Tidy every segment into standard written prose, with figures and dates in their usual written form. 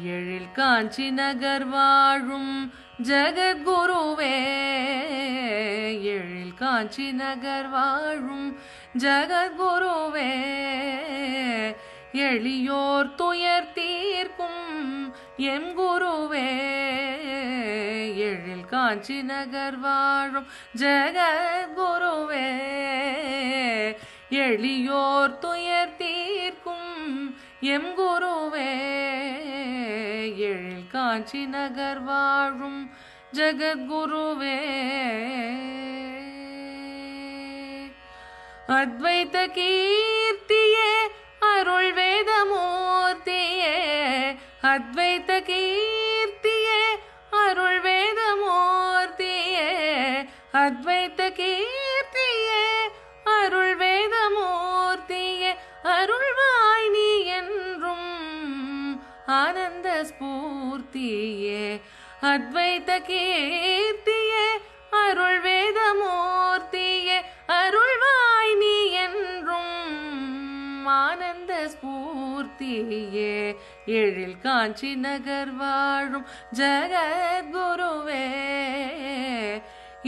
எழில் காஞ்சி நகர் வாழும் ஜகத்குருவே, எழில் காஞ்சி நகர் வாழும் ஜகத்குருவே, எளியோர் துயர் தீர்க்கும் எம் குருவே, எழில் காஞ்சி நகர் வாழும் ஜகத்குருவே, எளியோர் துயர் தீர்க்கும் எம் குருவே, எழில் காஞ்சி நகர் வாழும் ஜகத்குருவே. அத்வைத கீர்த்தியே அருள் வேதமூர்த்தியே, அத்வைத கீர்த்தியே அருள் வேதமூர்த்தியே, அத்வைத கீர்த்தியே அருள் வேதமூர்த்தியே, அருள்வாய் நீ என்றும் ஆனந்த ஸ்பூர்த்தியே, அத்வைத கீர்த்தியே அருள் வேதமூர்த்தியே, அருள்வாய் நீ என்றும் ஆனந்த ஸ்பூர்த்தியே, எழில் காஞ்சி நகர் வாழும் ஜகத்குருவே,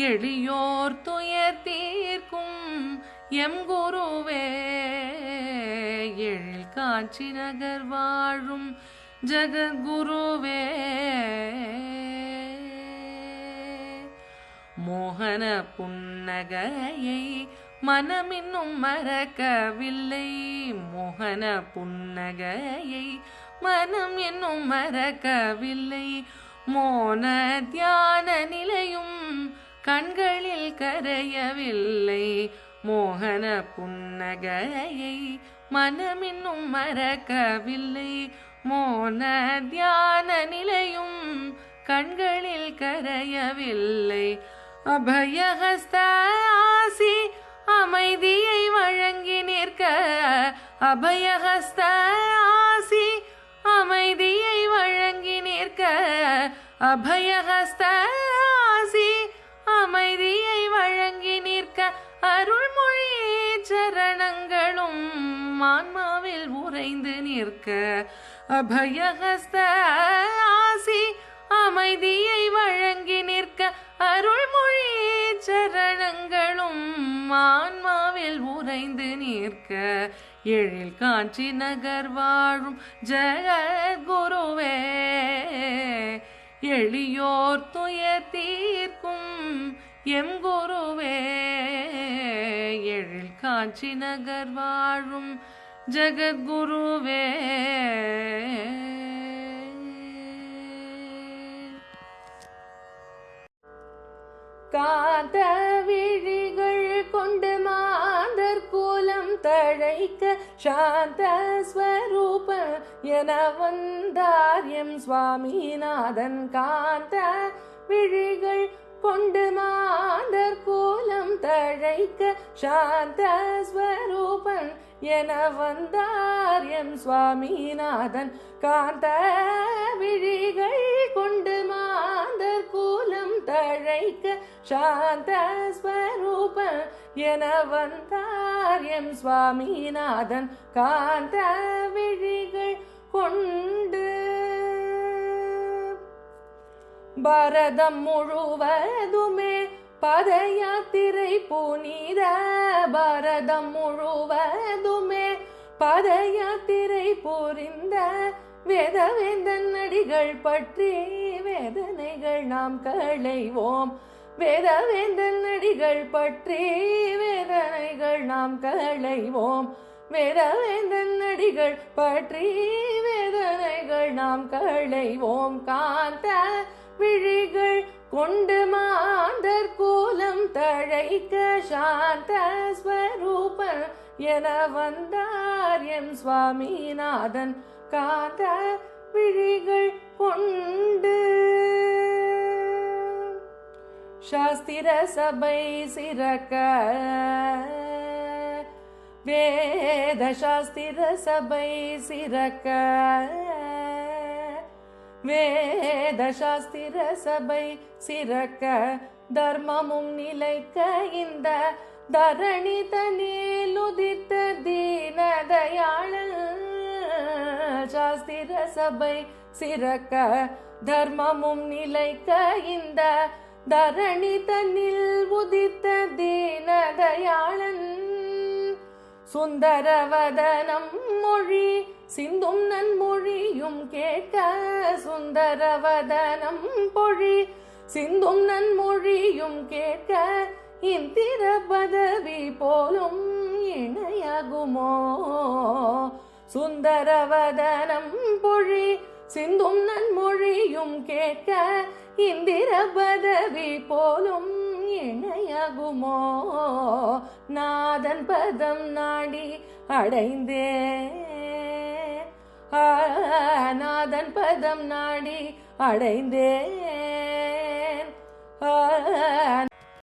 எளியோர் துயர் தீர்க்கும் எம் குருவே, எழில் காஞ்சி நகர் வாழும் ஜகத்குருவே. மோகன புன்னகையை மனமின்னும் மறக்கவில்லை, மோகன புன்னகையை மனம் என்னும் மறக்கவில்லை, மோன தியான நிலையும் கண்களில் கரையவில்லை, மோகன புன்னகையை மனமின்னும் மறக்கவில்லை, மோன தியான நிலையும் கண்களில் கரையவில்லை, அபயஹஸ்த ஆசி அமைதியை வழங்கி நிற்க, அபயஹஸ்த ஆசி அமைதியை வழங்கி நிற்க, அபயஹஸ்த ஆசி அமைதியை வழங்கி நிற்க, அருள்மொழி சரணங்களும் ஆன்மாவில் உறைந்து நிற்க, அபயஹஸ்த ஆசி அமைதியை வழங்கி நிற்க, அருள்மொழி சரணங்களும் ஆன்மாவில் உறைந்து நிற்க, எழில் காஞ்சி நகர் வாழும் ஜகத்குருவே, எளியோர் துயர் தீர்க்கும் எம் குருவே, எழில் காஞ்சி நகர் வாழும் ஜகத்குருவே. காந்த விழிகள் கொண்டு மாந்தர் கோலம் தழைக்க, சாந்த ஸ்வரூப என வந்தார் எம் சுவாமிநாதன், காந்த விழிகள் கொண்டு மாந்தர் கோலம் தழைக்க, சாந்த ஸ்வரூபன் என வந்தார் எம் சுவாமிநாதன், காந்த விழிகள் கொண்டு மாந்தர் கோலம் தழைக்க, சாந்த ஸ்வரூபன் என வந்தார் எம் சுவாமிநாதன், காந்த விழிகள் கொண்டு பாரதம் முழுவதுமே பதயாத்திரை புனித, பாரதம் முழுவதுமே பதயாத்திரை புரிந்த வேதவேந்தன் அடிகள் பற்றி வேதனைகள் நாம் களைவோம், வேதவேந்தன் அடிகள் பற்றி வேதனைகள் நாம் களைவோம், வேதவேந்தன் அடிகள் பற்றி வேதனைகள் நாம் களைவோம், காந்த விழிகள் கொண்டு மாந்தர் கோலம் தழைக்க, சாந்த ஸ்வரூபன் என வந்தார் எம் சுவாமிநாதன், காந்த விழிகள் கொண்டு சாஸ்திர சபை சிறக்க, வேத சாஸ்திர சபை சிறக்க, வேத சாஸ்திர சபை சிறக்க, தர்மமும் நிலைக்க, இந்த தரணி தனில் உதித்த தீனதயாள சாஸ்திர சபை சிறக்க தர்மமும் நிலைக்க இந்த தரணி தன்னில் உதித்த தீனதயாளன் சுந்தரவதனம் மொழி சிந்தும் நன்மொழியும் கேட்க சுந்தரவதனம் பொழி சிந்தும் நன்மொழியும் கேட்க இந்திர பதவி போலும் இணையாகுமோ சுந்தரவதனம் பொழி சிந்தும் நன்மொழியும் கேட்க இந்திர பதவி போலும் இணையாகுமோ நாதன் பதம் நாடி அடைந்தே நாதன் பதம் நாடி அடைந்தேன்